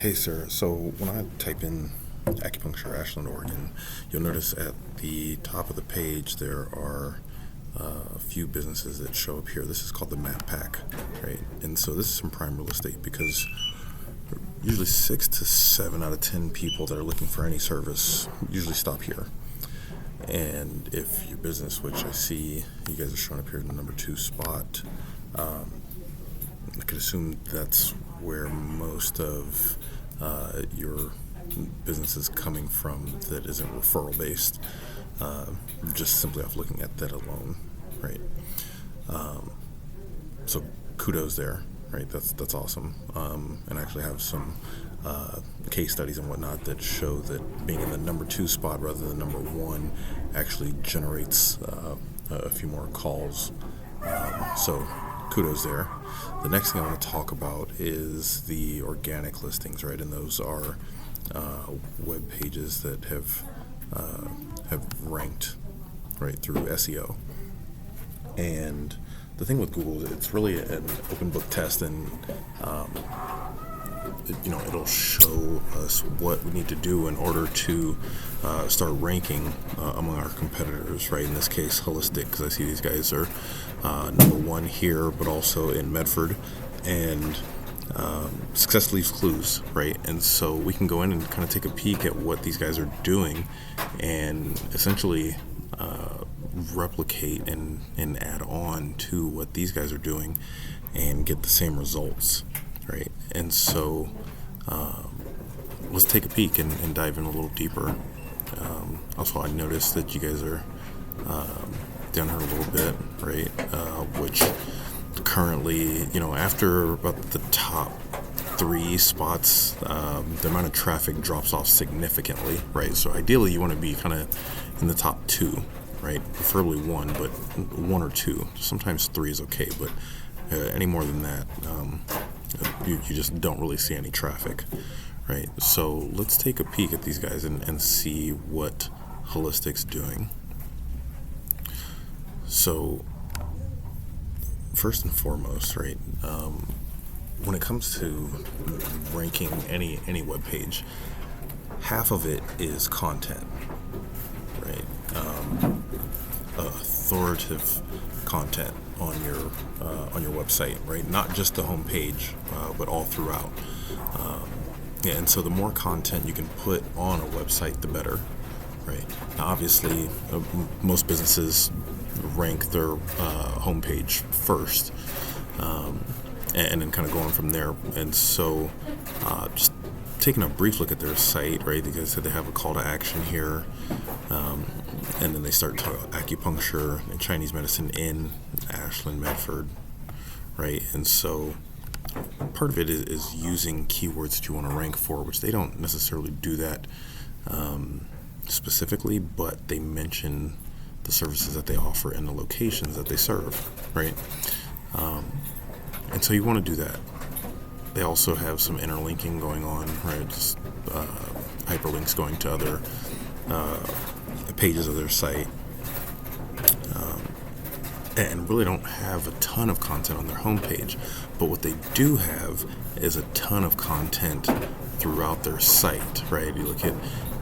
Hey Sarah, so when I type in Acupuncture Ashland, Oregon, you'll notice at the top of the page there are a few businesses that show up here. This is called the Map Pack, right? And so this is some prime real estate because usually 6 to 7 out of 10 people that are looking for any service usually stop here. And if your business, which I see you guys are showing up here in the number 2 spot, I could assume that's where most of your business is coming from that isn't referral based, just simply off looking at that alone, right? So kudos there, right? That's awesome, and I actually have some case studies and whatnot that show that being in the number 2 spot rather than number 1 actually generates a few more calls. So kudos there. The next thing I want to talk about is the organic listings, right? And those are web pages that have ranked right through SEO. And the thing with Google is it's really an open book test, and it'll show us what we need to do in order to start ranking among our competitors, right? In this case, Holistic, because I see these guys are number 1 here, but also in Medford, and success leaves clues, right? And so we can go in and kind of take a peek at what these guys are doing and essentially replicate and add on to what these guys are doing and get the same results, right? And so let's take a peek and dive in a little deeper. Also, I noticed that you guys are down here a little bit, right? Which currently, after about the top 3 spots, the amount of traffic drops off significantly, right? So ideally, you want to be kind of in the top 2, right? Preferably 1, but 1 or 2. Sometimes 3 is okay, but any more than that, you just don't really see any traffic, right? So let's take a peek at these guys and see what Holistic's doing. So first and foremost, right, when it comes to ranking any web page, half of it is content, right? Authoritative content on your website, right? Not just the home page, but all throughout. And so the more content you can put on a website, the better, right? Now, obviously, most businesses rank their homepage first, and then kind of going from there. And so just taking a brief look at their site, right? Because they have a call to action here, and then they start talking about acupuncture and Chinese medicine in Ashland, Medford, right? And so part of it is using keywords that you want to rank for, which they don't necessarily do that specifically, but they mention the services that they offer and the locations that they serve, right? And so you want to do that. They also have some interlinking going on, right? Just hyperlinks going to other pages of their site, and really don't have a ton of content on their homepage. But what they do have is a ton of content throughout their site, right? You look at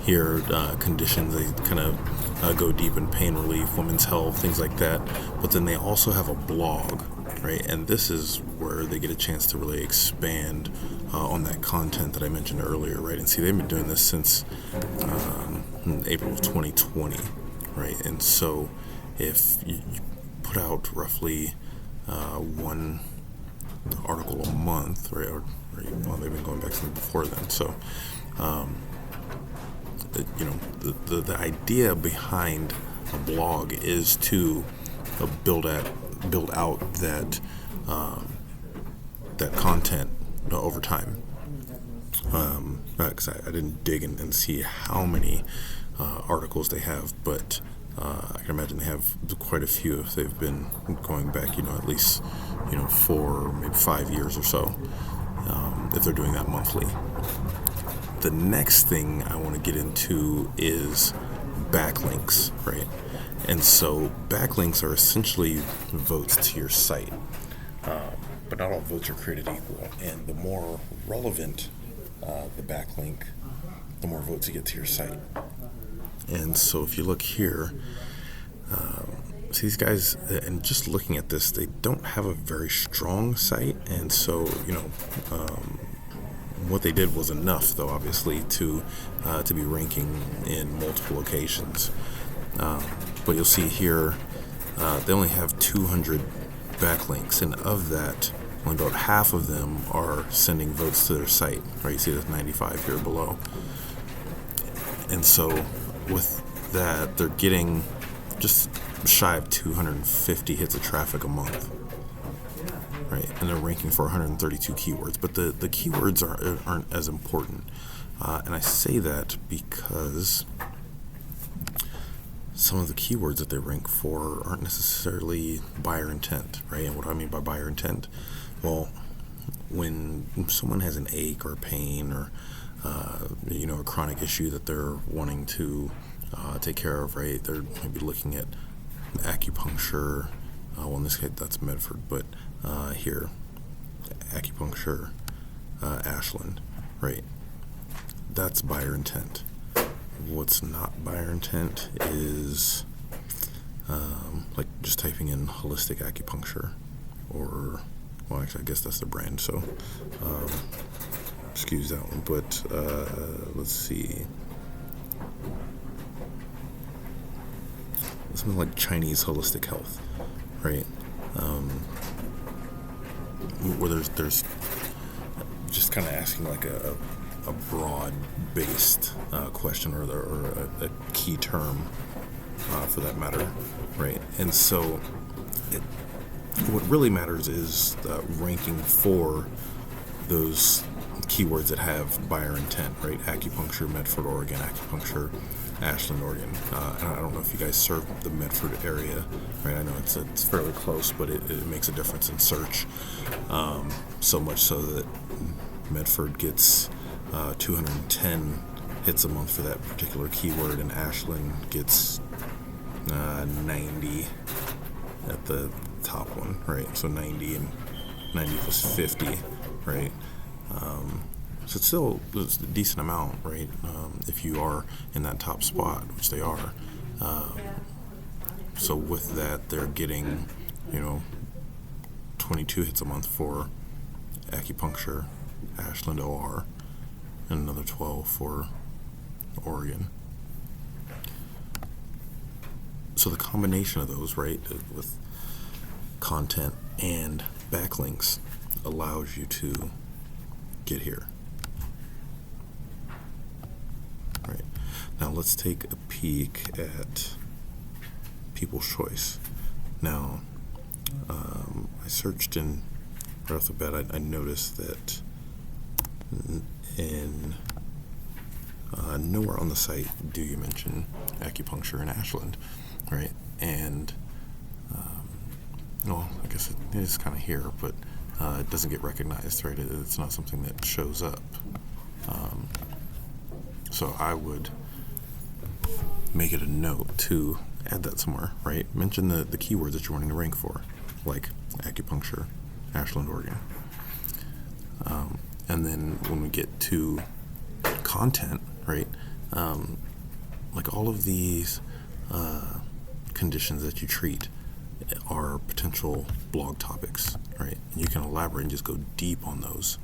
here, conditions, they kind of go deep in pain relief, women's health, things like that. But then they also have a blog, right? And this is where they get a chance to really expand on that content that I mentioned earlier, right? And see, they've been doing this since April of 2020, right? And so if you put out roughly 1 article a month, right? Or well, they've been going back since before then. So, the idea behind a blog is to build out that content over time. Because I didn't dig and see how many articles they have, but I can imagine they have quite a few if they've been going back, at least 4, maybe 5 years or so, if they're doing that monthly. The next thing I want to get into is backlinks, right? And so backlinks are essentially votes to your site, but not all votes are created equal. And the more relevant the backlink, the more votes you get to your site. And so if you look here, see these guys, and just looking at this, they don't have a very strong site, and so what they did was enough, though, obviously, to be ranking in multiple locations. But you'll see here, they only have 200 backlinks, and of that, only about half of them are sending votes to their site. Right, you see there's 95 here below, and so with that, they're getting just shy of 250 hits of traffic a month. Right, and they're ranking for 132 keywords, but the keywords aren't as important, and I say that because some of the keywords that they rank for aren't necessarily buyer intent, right? And what do I mean by buyer intent? Well, when someone has an ache or pain or a chronic issue that they're wanting to take care of, right? They're maybe looking at acupuncture. Well, in this case, that's Medford, but here, Acupuncture Ashland, right? That's buyer intent. What's not buyer intent is like just typing in holistic acupuncture, or, well, actually, I guess that's the brand, so excuse that one, but let's see. Something like Chinese holistic health, right? Where there's just kind of asking like a broad-based question, or a key term for that matter, right? And so what really matters is ranking for those keywords that have buyer intent, right? Acupuncture, Medford, Oregon, Acupuncture Ashland, Oregon. And I don't know if you guys serve the Medford area, right? I know it's fairly close, but it makes a difference in search. So much so that Medford gets 210 hits a month for that particular keyword, and Ashland gets 90 at the top one, right? So 90 and 90 plus 50, right? So it's a decent amount, right? If you are in that top spot, which they are. So with that, they're getting, 22 hits a month for Acupuncture Ashland OR, and another 12 for Oregon. So the combination of those, right, with content and backlinks, allows you to get here. Right. Now let's take a peek at People's Choice. Now, I searched in, right off the bat, I noticed that in nowhere on the site do you mention acupuncture in Ashland, right? And I guess it is kind of here, but it doesn't get recognized, right? It's not something that shows up. So I would make it a note to add that somewhere, right? Mention the keywords that you're wanting to rank for, like acupuncture, Ashland, Oregon. And then when we get to content, right, like all of these conditions that you treat are potential blog topics, right? And you can elaborate and just go deep on those,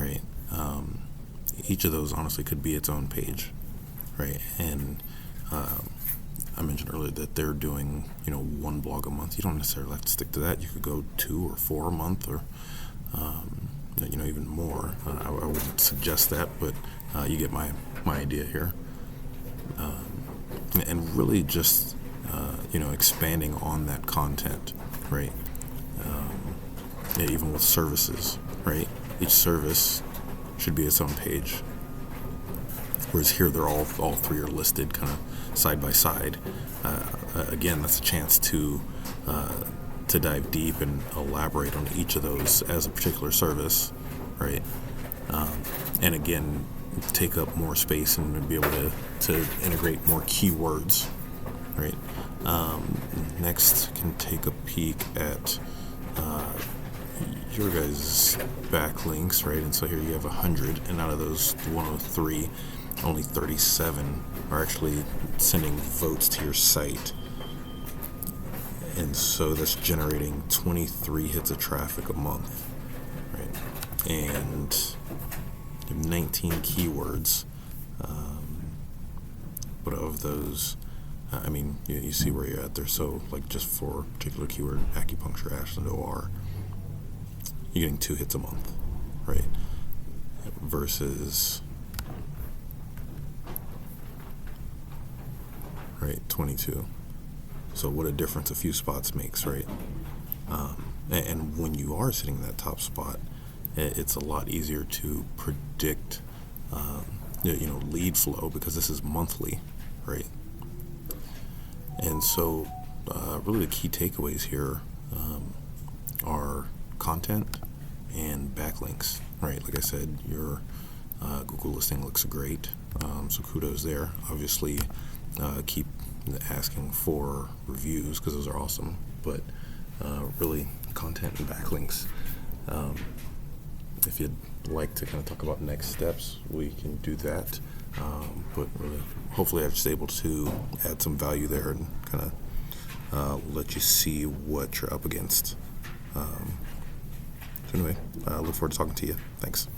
right? Each of those honestly could be its own page, right? And I mentioned earlier that they're doing, one blog a month. You don't necessarily have to stick to that. You could go 2 or 4 a month, or even more. I wouldn't suggest that, but you get my idea here. And really just expanding on that content, right? Even with services, right? Each service should be its own page. Whereas here, they're all 3 are listed kind of side by side. Again, that's a chance to dive deep and elaborate on each of those as a particular service, right? And again, take up more space and be able to integrate more keywords, right? Next, can take a peek at your guys' backlinks, right? And so here you have 100, and out of those 103, only 37 are actually sending votes to your site. And so that's generating 23 hits of traffic a month, right? And 19 keywords. But of those, I mean, you see where you're at there. So, like, just for a particular keyword, Acupuncture Ashland OR, you're getting 2 hits a month, right? Versus, right, 22. So what a difference a few spots makes, right? And when you are sitting in that top spot, it's a lot easier to predict, lead flow, because this is monthly, right? And so, really, the key takeaways here are content and backlinks, right? Like I said, your Google listing looks great, so kudos there. Obviously, keep asking for reviews because those are awesome, but really, content and backlinks. If you'd like to kind of talk about next steps, we can do that. But really, hopefully I was able to add some value there and kind of let you see what you're up against. So anyway, I look forward to talking to you. Thanks.